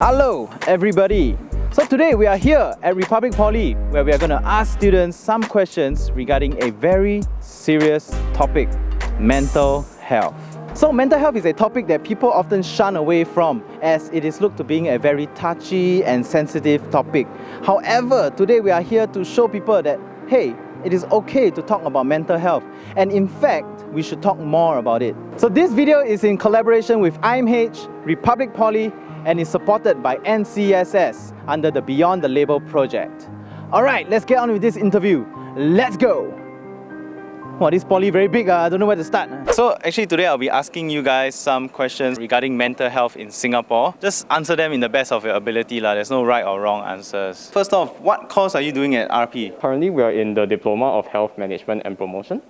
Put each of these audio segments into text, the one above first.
Hello everybody! So today we are here at Republic Poly where we are going to ask students some questions regarding a very serious topic, mental health. So mental health is a topic that people often shun away from as it is looked to being a very touchy and sensitive topic. However, today we are here to show people that, hey, it is okay to talk about mental health, and in fact, we should talk more about it. So this video is in collaboration with IMH, Republic Poly, and is supported by NCSS under the Beyond the Label project. Alright, let's get on with this interview. Let's go! Wow, this poly very big, I don't know where to start. So actually today I'll be asking you guys some questions regarding mental health in Singapore. Just answer them in the best of your ability. There's no right or wrong answers. First off, what course are you doing at RP? Currently, we are in the Diploma of Health Management and Promotion.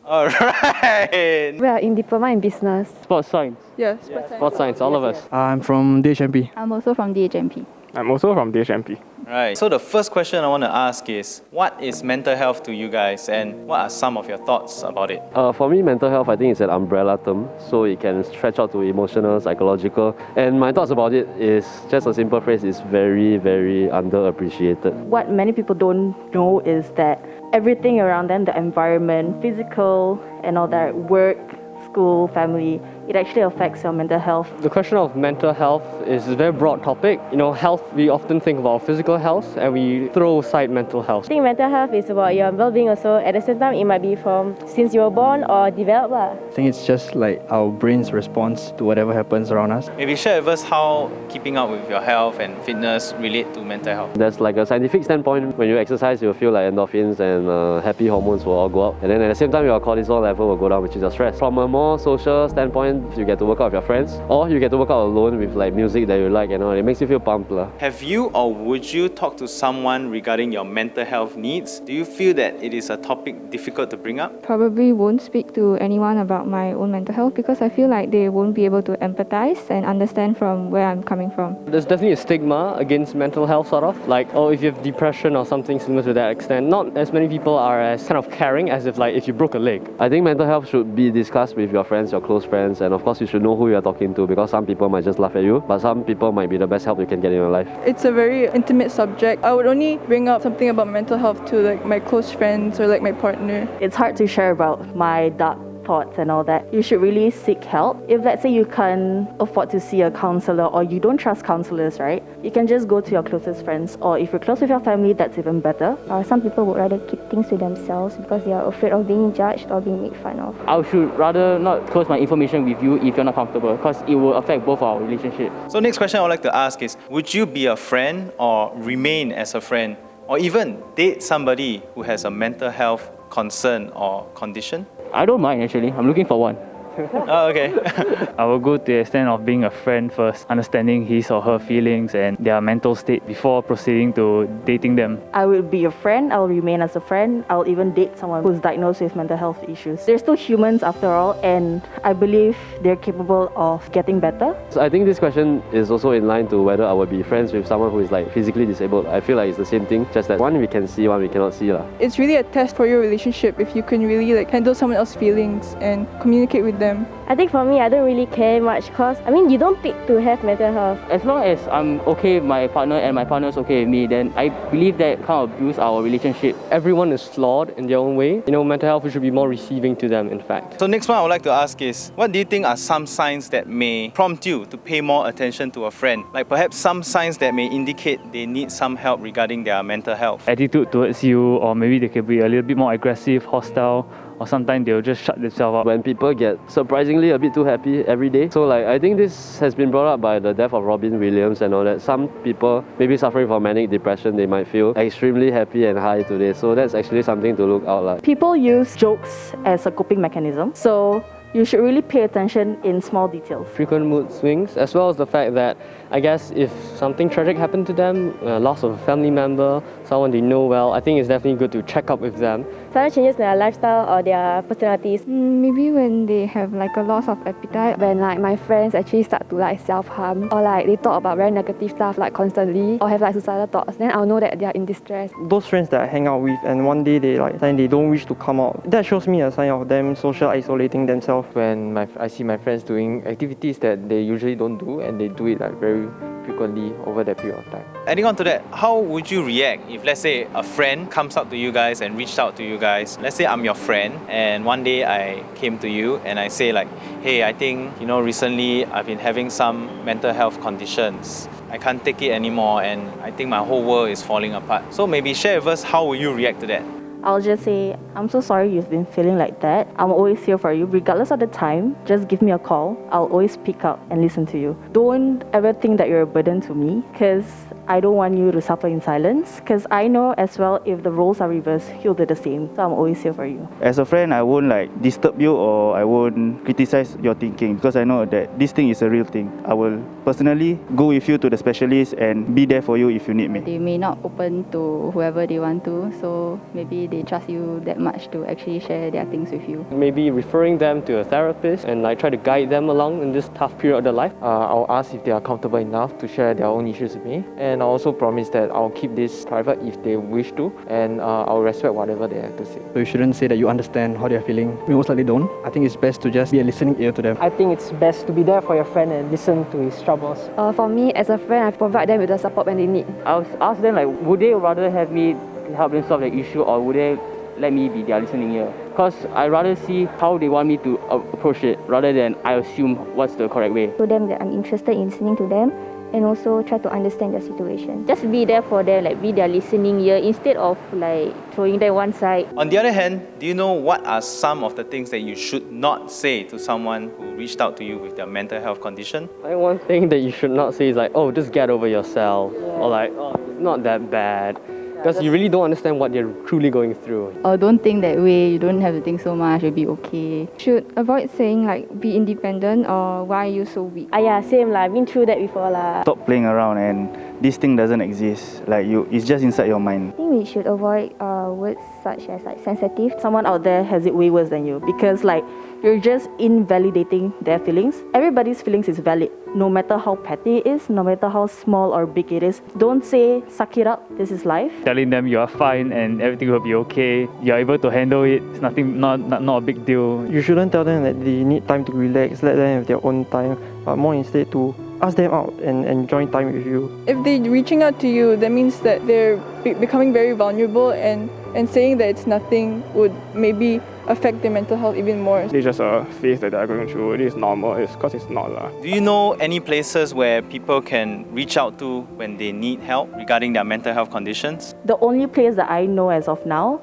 Alright! We are in Diploma in Business. Sports Science. Yes, Sports Science, all of us. I'm from DHMP. I'm also from DHMP. I'm also from DHMP. Right. So the first question I want to ask is, what is mental health to you guys and what are some of your thoughts about it? For me, mental health, I think it's an umbrella term, so it can stretch out to emotional, psychological, and my thoughts about it is just a simple phrase, is very, very underappreciated. What many people don't know is that everything around them, the environment, physical and all that, work, school, family, it actually affects your mental health. The question of mental health is a very broad topic. You know, health, we often think about physical health and we throw aside mental health. I think mental health is about your well-being also. At the same time, it might be from since you were born or developed. I think it's just like our brain's response to whatever happens around us. Maybe share with us how keeping up with your health and fitness relate to mental health. There's like a scientific standpoint, when you exercise, you'll feel like endorphins and happy hormones will all go up. And then at the same time, your cortisol level will go down, which is your stress. From a more social standpoint, you get to work out with your friends, or you get to work out alone with like music that you like and all. It makes you feel pumped. Have you or would you talk to someone regarding your mental health needs? Do you feel that it is a topic difficult to bring up? Probably won't speak to anyone about my own mental health because I feel like they won't be able to empathize and understand from where I'm coming from. There's definitely a stigma against mental health, sort of. Like, oh, if you have depression or something similar to that extent, not as many people are as kind of caring as if like if you broke a leg. I think mental health should be discussed with your friends, your close friends, and of course you should know who you're talking to, because some people might just laugh at you, but some people might be the best help you can get in your life. It's a very intimate subject. I would only bring up something about mental health to like my close friends or like my partner. It's hard to share about my dark thoughts and all that. You should really seek help. If let's say you can't afford to see a counselor or you don't trust counselors, right? You can just go to your closest friends, or if you're close with your family, that's even better. Some people would rather keep things to themselves because they are afraid of being judged or being made fun of. I should rather not close my information with you if you're not comfortable, because it will affect both our relationships. So next question I would like to ask is, would you be a friend or remain as a friend, or even date somebody who has a mental health concern or condition? I don't mind actually, I'm looking for one. Oh, okay. I will go to the extent of being a friend first, understanding his or her feelings and their mental state before proceeding to dating them. I will be a friend, I'll remain as a friend, I'll even date someone who's diagnosed with mental health issues. They're still humans after all, and I believe they're capable of getting better. So I think this question is also in line to whether I would be friends with someone who is like physically disabled. I feel like it's the same thing, just that one we can see, one we cannot see. It's really a test for your relationship if you can really like handle someone else's feelings and communicate with them. I think for me, I don't really care much because, you don't pick to have mental health. As long as I'm okay with my partner and my partner is okay with me, then I believe that kind of builds our relationship. Everyone is flawed in their own way. You know, mental health, we should be more receiving to them, in fact. So next one I would like to ask is, what do you think are some signs that may prompt you to pay more attention to a friend? Like perhaps some signs that may indicate they need some help regarding their mental health. Attitude towards you, or maybe they could be a little bit more aggressive, hostile, or sometimes they'll just shut themselves up. When people get surprisingly a bit too happy every day. So like I think this has been brought up by the death of Robin Williams and all that. Some people maybe suffering from manic depression, they might feel extremely happy and high today. So that's actually something to look out like. People use jokes as a coping mechanism, so you should really pay attention in small details. Frequent mood swings, as well as the fact that I guess if something tragic happened to them, loss of a family member, someone they know well, I think it's definitely good to check up with them. Sudden changes in their lifestyle or their personalities. Maybe when they have like a loss of appetite, when like my friends actually start to like self-harm, or like they talk about very negative stuff like constantly, or have like suicidal thoughts, then I'll know that they are in distress. Those friends that I hang out with and one day they don't wish to come out, that shows me a sign of them social isolating themselves myself when I see my friends doing activities that they usually don't do, and they do it like very frequently over that period of time. Adding on to that, how would you react if, let's say, a friend comes up to you guys and reached out to you guys? Let's say I'm your friend and one day I came to you and I say like, hey, I think, recently I've been having some mental health conditions. I can't take it anymore and I think my whole world is falling apart. So maybe share with us, how will you react to that? I'll just say, I'm so sorry you've been feeling like that. I'm always here for you, regardless of the time. Just give me a call. I'll always pick up and listen to you. Don't ever think that you're a burden to me, because I don't want you to suffer in silence, because I know as well if the roles are reversed, he'll do the same. So I'm always here for you. As a friend, I won't disturb you or I won't criticize your thinking, because I know that this thing is a real thing. I will personally go with you to the specialist and be there for you if you need me. They may not open to whoever they want to, so maybe they trust you that much to actually share their things with you. Maybe referring them to a therapist and try to guide them along in this tough period of their life. I'll ask if they are comfortable enough to share their own issues with me, and I also promise that I'll keep this private if they wish to, and I'll respect whatever they have to say. So you shouldn't say that you understand how they're feeling. We most likely don't. I think it's best to just be a listening ear to them. I think it's best to be there for your friend and listen to his troubles. For me, as a friend, I provide them with the support when they need. I'll ask them would they rather have me help them solve the issue, or would they let me be their listening ear? Because I'd rather see how they want me to approach it rather than I assume what's the correct way. Show them that I'm interested in listening to them and also try to understand their situation. Just be there for them, be their listening ear instead of throwing them one side. On the other hand, do you know what are some of the things that you should not say to someone who reached out to you with their mental health condition? I think one thing that you should not say is oh, just get over yourself, or oh, it's not that bad. Because you really don't understand what they're truly going through. Or don't think that way, you don't have to think so much, you'll be okay. Should avoid saying be independent or why are you so weak. Yeah, same I've been through that before Stop playing around, and this thing doesn't exist. It's just inside your mind. I think we should avoid words such as sensitive. Someone out there has it way worse than you, because you're just invalidating their feelings. Everybody's feelings is valid, no matter how petty it is, no matter how small or big it is. Don't say, suck it up, this is life. Telling them you are fine and everything will be okay, you're able to handle it, it's nothing, not a big deal. You shouldn't tell them that they need time to relax, let them have their own time, but more instead to ask them out and enjoy time with you. If they're reaching out to you, that means that they're becoming very vulnerable, and saying that it's nothing would maybe affect their mental health even more. It's just a phase that they're going through. It is normal, because it's not. Do you know any places where people can reach out to when they need help regarding their mental health conditions? The only place that I know as of now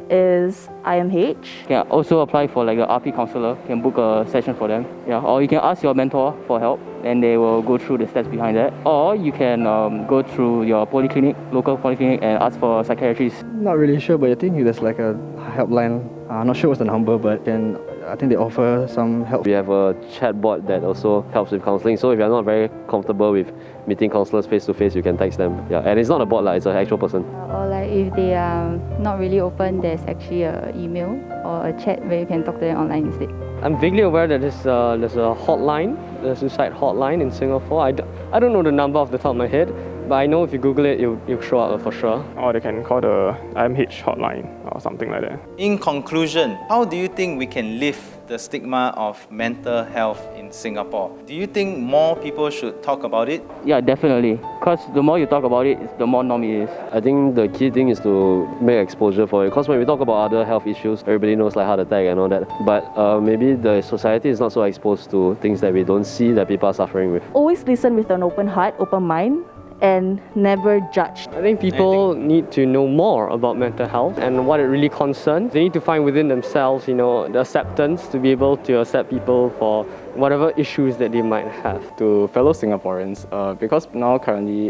is IMH. You can also apply for the RP counselor, you can book a session for them. Or you can ask your mentor for help and they will go through the steps behind that. Or you can go through your polyclinic, local polyclinic, and ask for a psychiatrist. Not really sure, but I think there's a helpline. I'm not sure what's the number, but I think they offer some help. We have a chatbot that also helps with counselling. So if you're not very comfortable with meeting counsellors face to face, you can text them. And it's not a bot, it's an actual person. Or if they are not really open, there's actually an email or a chat where you can talk to them online instead. I'm vaguely aware that there's a hotline, the suicide hotline in Singapore. I don't know the number off the top of my head, but I know if you Google it, it'll show up for sure. Or they can call the IMH hotline or something like that. In conclusion, how do you think we can lift the stigma of mental health in Singapore? Do you think more people should talk about it? Yeah, definitely. Because the more you talk about it, the more norm it is. I think the key thing is to make exposure for it. Because when we talk about other health issues, everybody knows heart attack and all that. But maybe the society is not so exposed to things that we don't see that people are suffering with. Always listen with an open heart, open mind, and never judge. I think people need to know more about mental health and what it really concerns. They need to find within themselves, the acceptance to be able to accept people for whatever issues that they might have. To fellow Singaporeans, because now currently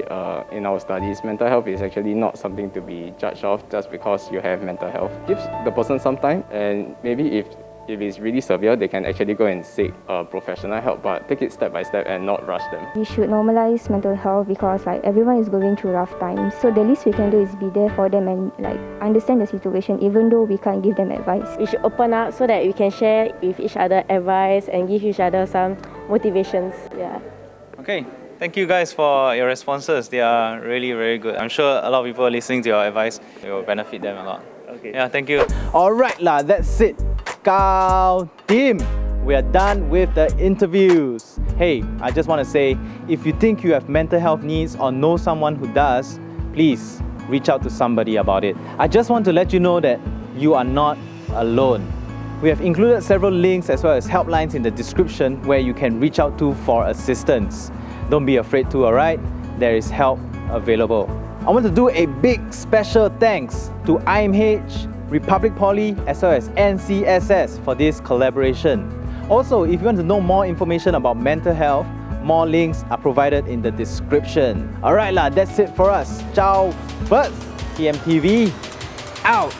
in our studies, mental health is actually not something to be judged of just because you have mental health. Give the person some time, and maybe if it's really severe, they can actually go and seek professional help, but take it step by step and not rush them. We should normalize mental health because everyone is going through rough times. So the least we can do is be there for them and understand the situation, even though we can't give them advice. We should open up so that we can share with each other advice and give each other some motivations. Okay. Thank you guys for your responses. They are really, very good. I'm sure a lot of people listening to your advice, it will benefit them a lot. Okay. Yeah, thank you. Alright, that's it. Kau team. we are done with the interviews. Hey, I just want to say, if you think you have mental health needs or know someone who does, please reach out to somebody about it. I just want to let you know that you are not alone. We have included several links as well as helplines in the description where you can reach out to for assistance. Don't be afraid to, alright? There is help available. I want to do a big special thanks to IMH, Republic Poly as well as NCSS for this collaboration. Also, if you want to know more information about mental health, more links are provided in the description. Alright lah, that's it for us. Ciao, first, TMTV, out!